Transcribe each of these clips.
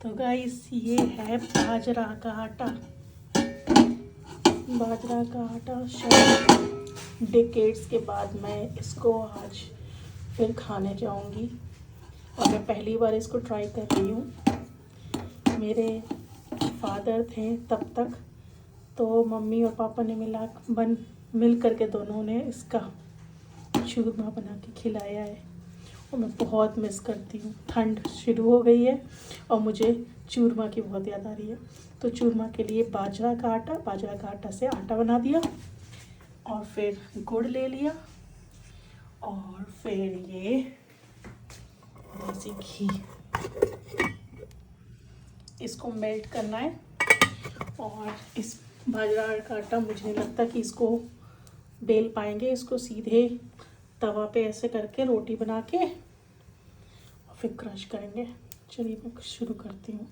तो गाइस ये है बाजरा का आटा। बाजरा का आटा शायद डिकेड्स के बाद मैं इसको आज फिर खाने जाऊंगी और मैं पहली बार इसको ट्राई कर रही हूँ। मेरे फादर थे तब तक तो मम्मी और पापा ने मिल करके दोनों ने इसका चूरमा बना के खिलाया है और मैं बहुत मिस करती हूँ। ठंड शुरू हो गई है और मुझे चूरमा की बहुत याद आ रही है। तो चूरमा के लिए बाजरा का आटा से आटा बना दिया और फिर गुड़ ले लिया और फिर ये देसी घी, इसको मेल्ट करना है। और इस बाजरा का आटा मुझे नहीं लगता कि इसको बेल पाएंगे। इसको सीधे तवा पे ऐसे करके रोटी बना के और फिर क्रश करेंगे। चलिए मैं शुरू करती हूँ।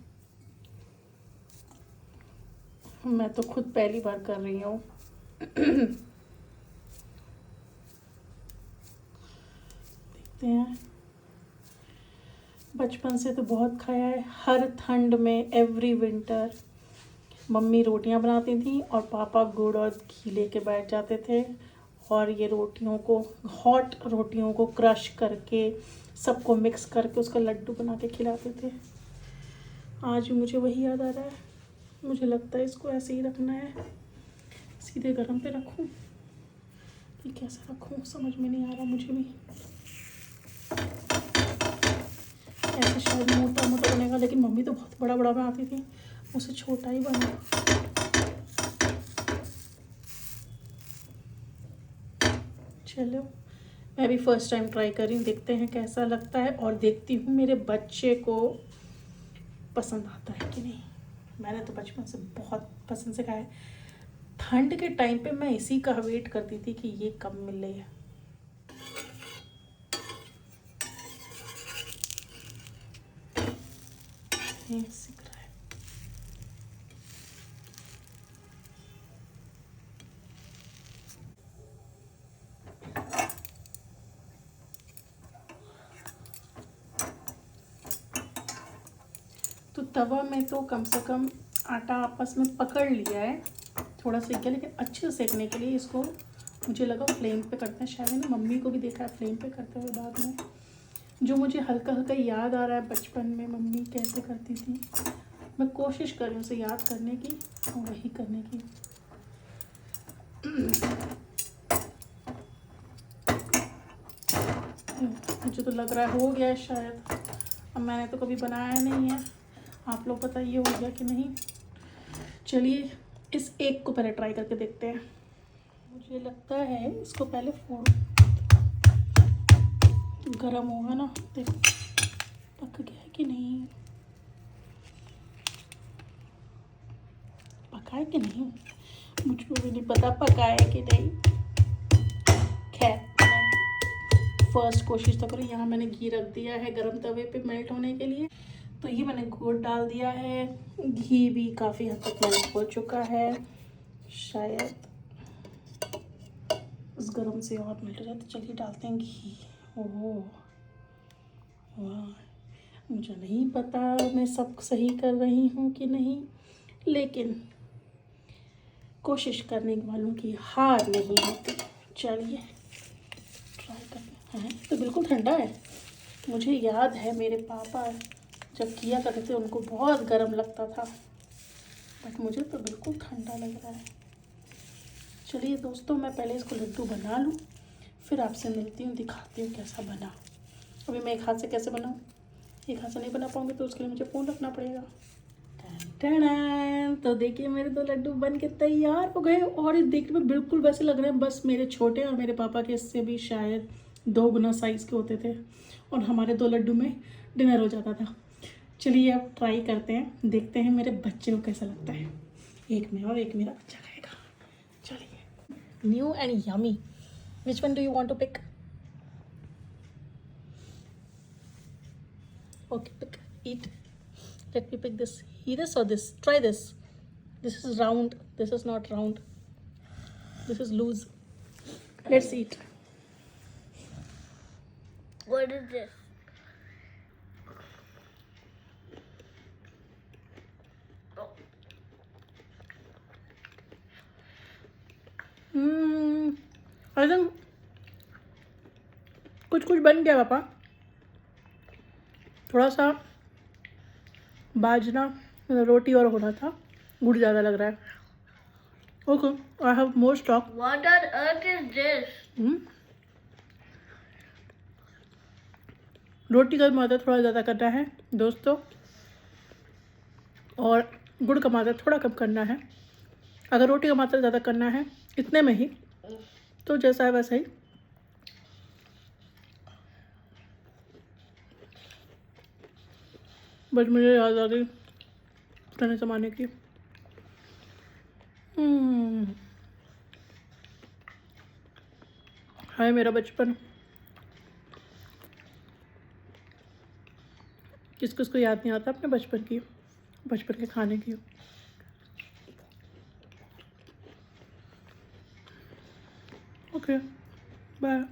मैं तो खुद पहली बार कर रही हूँ। देखते हैं। बचपन से तो बहुत खाया है। हर ठंड में एवरी विंटर मम्मी रोटियां बनाती थी और पापा गुड़ और घी लेके बैठ जाते थे और ये रोटियों को, हॉट रोटियों को क्रश करके सबको मिक्स करके उसका लड्डू बना के खिलाते थे। आज मुझे वही याद आ रहा है। मुझे लगता है इसको ऐसे ही रखना है। सीधे गरम पे रखूं कि कैसे रखूं, समझ में नहीं आ रहा मुझे भी। ऐसे शायद मोटा मोटा बनेगा, लेकिन मम्मी तो बहुत बड़ा बड़ा बनाती थी, मुझसे छोटा ही बना। चलो मैं भी फर्स्ट टाइम ट्राई कर रही हूँ, देखते हैं कैसा लगता है और देखती हूँ मेरे बच्चे को पसंद आता है कि नहीं। मैंने तो बचपन से बहुत पसंद से खाया है। ठंड के टाइम पे मैं इसी का वेट करती थी कि ये कब मिले। सीख रहा है। तो तवा में तो कम से कम आटा आपस में पकड़ लिया है, थोड़ा सेक गया, लेकिन अच्छे से सेकने के लिए इसको मुझे लगा फ्लेम पे करते हैं। शायद मैंने मम्मी को भी देखा है फ्लेम पे करते हुए बाद में। जो मुझे हल्का हल्का याद आ रहा है बचपन में मम्मी कैसे करती थी, मैं कोशिश कर रही हूँ उसे याद करने की और वही करने की। मुझे तो लग रहा है हो गया है शायद। अब मैंने तो कभी बनाया नहीं है, आप लोग बताइए हो गया कि नहीं। चलिए इस एक को पहले ट्राई करके देखते हैं। मुझे लगता है इसको पहले फोड़, गरम होगा ना, देखो पक गया है कि नहीं, पका है कि नहीं मुझको भी नहीं पता पका है कि नहीं। खैर फर्स्ट कोशिश तो करो। यहाँ मैंने घी रख दिया है गरम तवे पे मेल्ट होने के लिए। तो ये मैंने गुड़ डाल दिया है, घी भी काफ़ी हद तक मेल्ट हो चुका है। शायद उस गरम से और मेल्ट हो जाए। तो चलिए डालते हैं घी। ओह वाह, मुझे नहीं पता मैं सब सही कर रही हूँ कि नहीं, लेकिन कोशिश करने वालों की हार नहीं होती। चलिए ट्राई करते हैं। तो बिल्कुल ठंडा है। मुझे याद है मेरे पापा जब किया करते थे उनको बहुत गर्म लगता था, बट मुझे तो बिल्कुल ठंडा लग रहा है। चलिए दोस्तों मैं पहले इसको लड्डू बना लूँ, फिर आपसे मिलती हूँ, दिखाती हूँ कैसा बना। अभी मैं एक हाथ से कैसे बनाऊँ, एक हाथ से नहीं बना पाऊँगी तो उसके लिए मुझे फ़ोन रखना पड़ेगा। तो देखिए मेरे दो लड्डू बन के तैयार हो गए और ये देखने में बिल्कुल वैसे लग रहे हैं, बस मेरे छोटे और मेरे पापा के इससे भी शायद 2 गुना साइज़ के होते थे और हमारे 2 लड्डू में डिनर हो जाता था। चलिए अब ट्राई करते हैं, देखते हैं मेरे बच्चे को कैसा लगता है। एक मैं और एक मेरा बच्चा खाएगा। चलिए। New and yummy, which one do you want to pick? Okay pick, eat. Let me pick this. Eat this or this? Try this. This is round. This is not round. This is loose. Let's eat. What is this? I think कुछ कुछ बन गया पापा, थोड़ा सा बाजना मतलब रोटी और होना था, गुड़ ज़्यादा लग रहा है। Okay, I have more stock. What on earth is this? रोटी का मात्रा थोड़ा ज़्यादा करना है दोस्तों, और गुड़ का मात्रा थोड़ा कम करना है। अगर रोटी का मात्रा ज़्यादा करना है इतने में ही, तो जैसा है वैसा ही। बस मुझे याद आ गई पुराने ज़माने की। हाय मेरा बचपन। किस किस को याद नहीं आता अपने बचपन की, बचपन के खाने की। Okay bye.